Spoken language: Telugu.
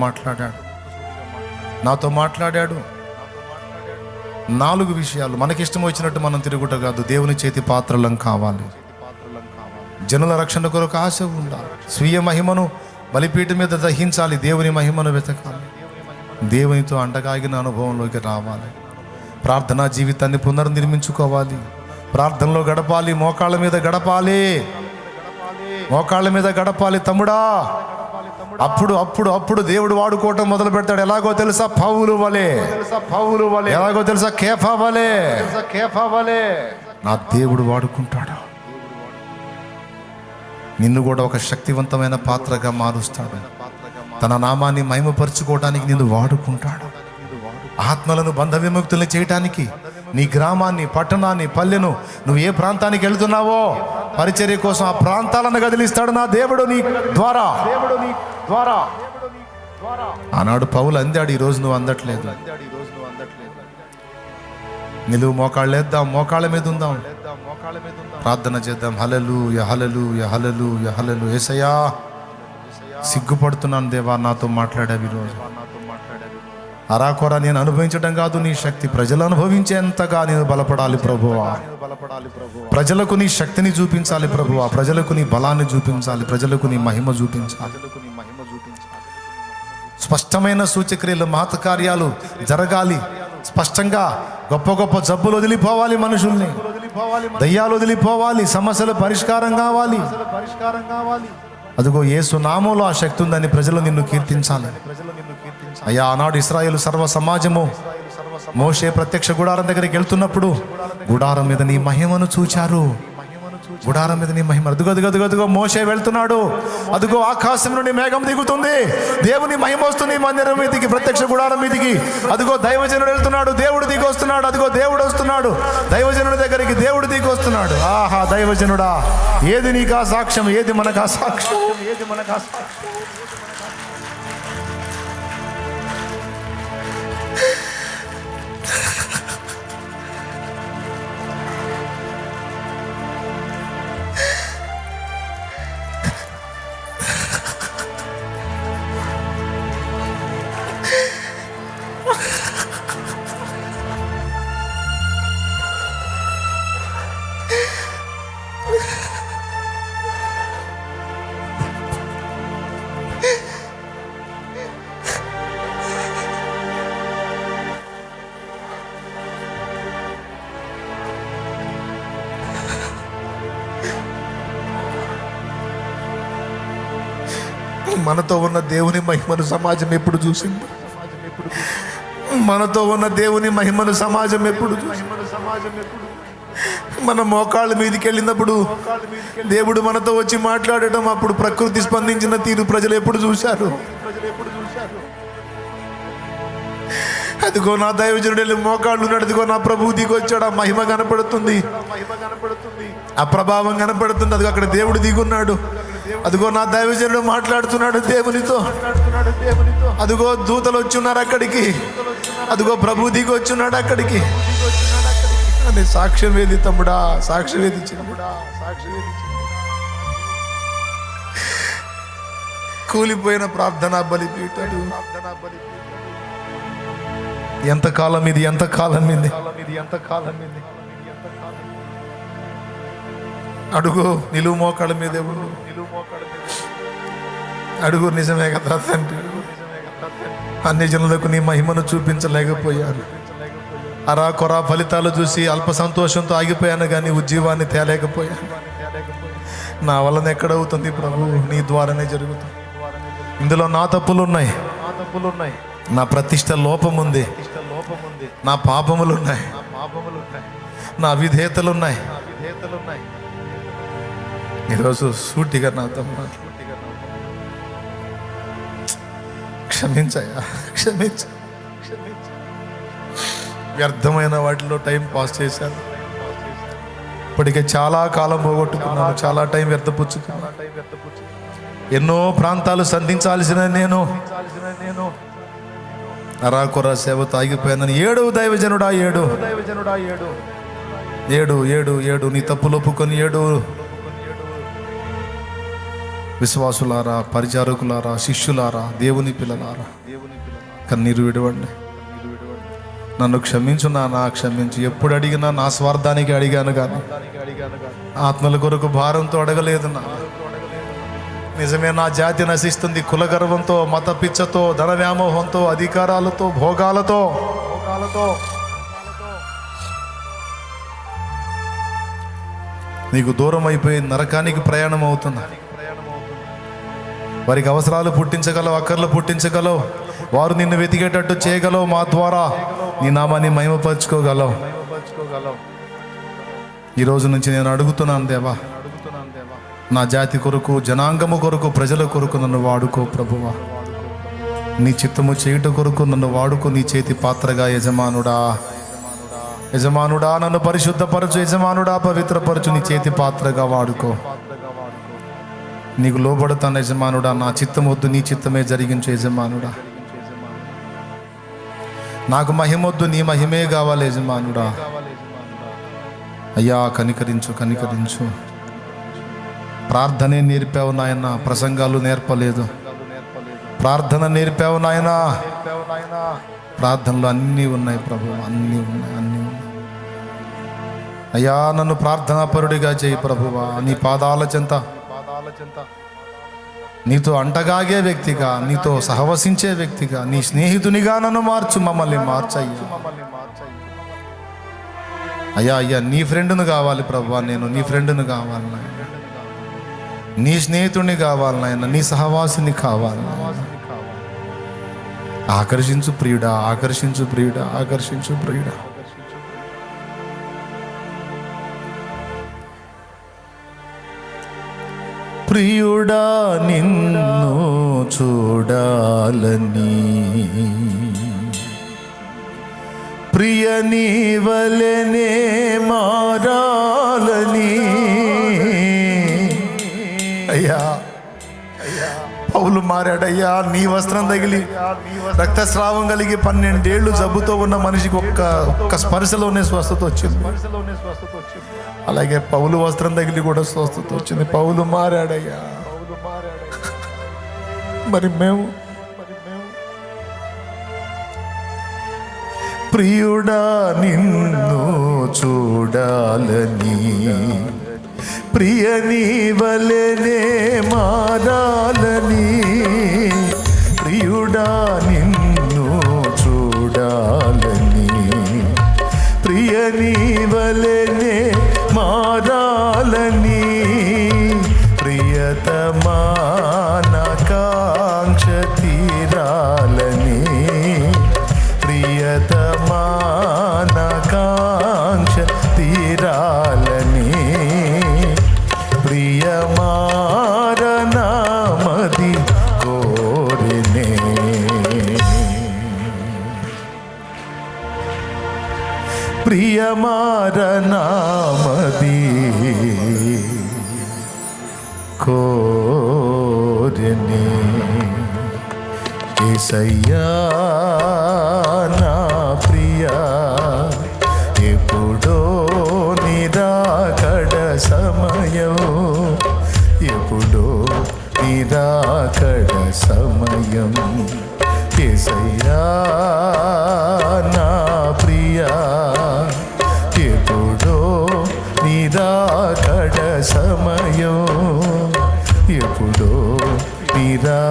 మాట్లాడాడు, నాతో మాట్లాడాడు. 4 విషయాలు. మనకిష్టం వచ్చినట్టు మనం తిరుగుట కాదు, దేవుని చేతి పాత్రలం కావాలి. జనుల రక్షణ కొరకు ఆశ ఉండాలి. స్వీయ మహిమను బలిపీఠం మీద దహించాలి, దేవుని మహిమను వెతకాలి, దేవునితో అండగాగిన అనుభవంలోకి రావాలి. ప్రార్థనా జీవితాన్ని పునర్నిర్మించుకోవాలి, ప్రార్థనలో గడపాలి, మోకాళ్ళ మీద గడపాలి, మోకాళ్ళ మీద గడపాలి తమ్ముడా. అప్పుడు అప్పుడు అప్పుడు దేవుడు వాడుకోవటం మొదలు పెడతాడు. ఎలాగో తెలుసా? పౌలు వలే. ఎలాగో తెలుసా? కేఫా వలే. నా దేవుడు వాడుకుంటాడు. నిన్ను కూడా ఒక శక్తివంతమైన పాత్రగా మారుస్తాడు. తన నామాన్ని మహిమపరుచుకోవటానికి నిన్ను వాడుకుంటాడు. ఆత్మలను బంధ విముక్తుల్ని చేయటానికి నీ గ్రామాన్ని, పట్టణాన్ని, పల్లెను, నువ్వు ఏ ప్రాంతానికి వెళుతున్నావో పరిచర్య కోసం ఆ ప్రాంతాలను కదిలిస్తాడు నా దేవుడు నీ ద్వారా. ఆనాడు పౌలు అందాడు, ఈరోజు నువ్వు అందట్లేదు. నిలువు మోకాళ్ళేద్దాం, మోకాళ్ళ మీద ఉందాం, ప్రార్థన చేద్దాం. హల్లెలూయా, హల్లెలూయా, హల్లెలూయా, హల్లెలూయా. యేసయ్యా, సిగ్గుపడుతున్నాను దేవా, నాతో మాట్లాడావు ఈరోజు. అరాకొర నేను అనుభవించడం కాదు, నీ శక్తి ప్రజలు అనుభవించేంతగా నేను బలపడాలి ప్రభువా. ప్రజలకు నీ శక్తిని చూపించాలి ప్రభువా, ప్రజలకు నీ బలాన్ని చూపించాలి, ప్రజలకు నీ మహిమ చూపించాలి. స్పష్టమైన సూచక్రియలు, మహత్ కార్యాలు జరగాలి. స్పష్టంగా గొప్ప గొప్ప జబ్బులు వదిలిపోవాలి, మనుషుల్ని దయ్యాలు వదిలిపోవాలి, సమస్యలు పరిష్కారం కావాలి. అదిగో యేసు నామములో ఆ శక్తి ఉందని ప్రజలు నిన్ను కీర్తించాలి. అయ్యా, ఆనాడు ఇశ్రాయేలు సర్వ సమాజము మోషే ప్రత్యక్ష గుడారం దగ్గరికి వెళ్తున్నప్పుడు గుడారం మీద నీ మహిమను చూచారు. గుడారం మీద నీ మహిమ. అదుగో మోషే వెళ్తున్నాడు, అదుగో ఆకాశం నుండి మేఘం దిగుతుంది, దేవుని మహిమ వస్తుంది మందిరం మీదికి, ప్రత్యక్ష గుడారం మీదికి. అదుగో దైవజనుడు వెళ్తున్నాడు, దేవుడు దిగి వస్తున్నాడు. అదిగో దేవుడు వస్తున్నాడు, దైవజనుడి దగ్గరికి దేవుడు దిగి వస్తున్నాడు. ఆహా దైవజనుడా, ఏది నీకా సాక్ష్యం, ఏది మనకా సాక్ష్యం, ఏది మనకా సాక్ష్యం. మనతో ఉన్న దేవుని మహిమను సమాజం ఎప్పుడు చూసింది? మనతో ఉన్న దేవుని మహిమను సమాజం ఎప్పుడు చూసింది? మన మోకాళ్ళ మీదకి వెళ్ళినప్పుడు దేవుడు మనతో వచ్చి మాట్లాడటం, అప్పుడు ప్రకృతి స్పందించిన తీరు ప్రజలు ఎప్పుడు చూశారు? అదిగో నా దైవజనుడు వెళ్ళి మోకాళ్ళు ఉన్నాడు, అదిగో నా ప్రభువు దిగి వచ్చాడు, ఆ మహిమ కనపడుతుంది, ఆ ప్రభావం కనపడుతుంది. అదిగో అక్కడ దేవుడు దిగున్నాడు, అదిగో నా దైవజనుడు మాట్లాడుతున్నాడు దేవునితో. అదిగో దూతలు వచ్చున్నారు అక్కడికి, అదిగో ప్రభు దిగి వచ్చున్నాడు అక్కడికి. అని సాక్ష్యం వేది తమ్ముడా, సాక్ష్యం వేది చిన్నముడా, సాక్ష్యం వేది. కూలిపోయిన ప్రార్థనా బలిపీఠాలు. ఎంతకాలం ఇది, ఎంతకాలం ఇది, ఎంతకాలం ఇది. అడుగు, నిలువు మోకాళ్ళ మీదే ఉండు, అడుగు. నిజమే కదా తండ్రి, అన్ని జనులకు నీ మహిమను చూపించలేకపోయాను. అరా కొరా ఫలితాలు చూసి అల్ప సంతోషంతో ఆగిపోయాను, కానీ ఉజ్జీవాన్ని తేలేకపోయాను. నా వలన ఎక్కడవుతుంది ప్రభు? నీ ద్వారానే జరుగుతుంది. ఇందులో నా తప్పులు ఉన్నాయి, నా ప్రతిష్ట లోపం ఉంది, నా పాపములు ఉన్నాయి, నా అవిధేయతలు ఉన్నాయి. ఈరోజు సూటిగా నా తమ్ముడు క్షమించయ్యా, క్షమించ. వ్యర్థమైన వాటిలో టైం పాస్ చేశాను, ఇప్పటికే చాలా కాలం పోగొట్టుకున్నాను, చాలా టైం వ్యర్థపుచ్చుకున్నాను. ఎన్నో ప్రాంతాలు సంధించాల్సిన నేను అరాకొర సేవతో ఆగిపోయానని ఏడు దైవజనుడా, ఏడు ఏడు ఏడు ఏడు నీ తప్పులు ఒప్పుకొని ఏడు. విశ్వాసులారా, పరిచారకులారా, శిష్యులారా, దేవుని పిల్లలారా, కన్నీరు విడవండి. నన్ను క్షమించు నాన్న, క్షమించు. ఎప్పుడు అడిగినా నా స్వార్థానికి అడిగాను కానీ ఆత్మల కొరకు భారంతో అడగలేదు నా. నిజమే, నా జాతి నశిస్తుంది కులగర్వంతో, మత పిచ్చతో, ధన వ్యామోహంతో, అధికారాలతో, భోగాలతో. నీకు దూరం అయిపోయి నరకానికి ప్రయాణం అవుతున్నా. వారికి అవసరాలు పుట్టించగలవు, అక్కర్లు పుట్టించగలవు, వారు నిన్ను వెతికేటట్టు చేయగలవు, మా ద్వారా నీ నామాన్ని మహిమపరచుకోగలవు. ఈ రోజు నుంచి నేను అడుగుతున్నాను దేవా, నా జాతి కొరకు, జనాంగము కొరకు, ప్రజల కొరకు నన్ను వాడుకో ప్రభువా. నీ చిత్తము చేయుట కొరకు నన్ను వాడుకో. నీ చేతి పాత్రగా యజమానుడా, యజమానుడా నన్ను పరిశుద్ధపరచు, యజమానుడా పవిత్రపరచు. నీ చేతి పాత్రగా వాడుకో. నీకు లోబడతాను యజమానుడా. నా చిత్తం వద్దు, నీ చిత్తమే జరిగించు యజమానుడా. నాకు మహిమొద్దు, నీ మహిమే కావాలి యజమానుడా. అయ్యా కనికరించు, కనికరించు. ప్రార్థనే నేర్పావు నాయన, ప్రసంగాలు నేర్పలేదు. ప్రార్థన నేర్పావు నాయన. ప్రార్థనలు అన్నీ ఉన్నాయి ప్రభు, అన్నీ ఉన్నాయి, అన్నీ ఉన్నాయి. అయ్యా నన్ను ప్రార్థనాపరుడిగా చేయి ప్రభువా. నీ పాదాల చెంత, నీతో అంటగాగే వ్యక్తిగా, నీతో సహవసించే వ్యక్తిగా, నీ స్నేహితునిగా నన్ను మార్చు. మమ్మల్ని మార్చయ్యా. అయ్యా అయ్యా నీ ఫ్రెండ్ను కావాలి ప్రభువా. నేను నీ ఫ్రెండ్ను కావాలి నాయన, నీ స్నేహితుడిని కావాలి నాయన, నీ సహవాసిని కావాలి నాయన. ఆకర్షించు ప్రియుడా, ఆకర్షించు ప్రియుడా, ఆకర్షించు ప్రియుడా. ప్రియుడా నిన్ను చూడాలని, ప్రియ నీ వలెనే మారాలని. అయ్యా పౌలు మారాడయ్యా. నీ వస్త్రం తగిలి రక్తస్రావం కలిగి 12 ఏళ్ళు జబ్బుతో ఉన్న మనిషికి ఒక్క స్పర్శలోనే స్వస్థత వచ్చింది. అలాగే పౌలు వస్త్రం తగిలి కూడా స్వస్థత వచ్చింది. పౌలు మారాడయ్యా. మరి మేము ప్రియుడా నిన్ను చూడాలని, ప్రియ నీ వలెనే మారాలని. ప్రియుడా నిన్ను చూడాలని, ప్రియ నీ వలెనే మారాలని. ప్రియతమా నా కాంక్ష తీరాలని, ప్రియతమా నా కాంక్ష తీరాలని. ప్రియమారనామది కోరినే, ప్రియమారనామది కోరినే. యేసయ్యా నా ప్రియా, ఎప్పుడో నిరాకడ సమయం, ఎప్పుడో నిరాకడ సమయం. యేసయ్యా నా ప్రియా, ఎప్పుడో నిరాకడ సమయం, ఎప్పుడో నిరా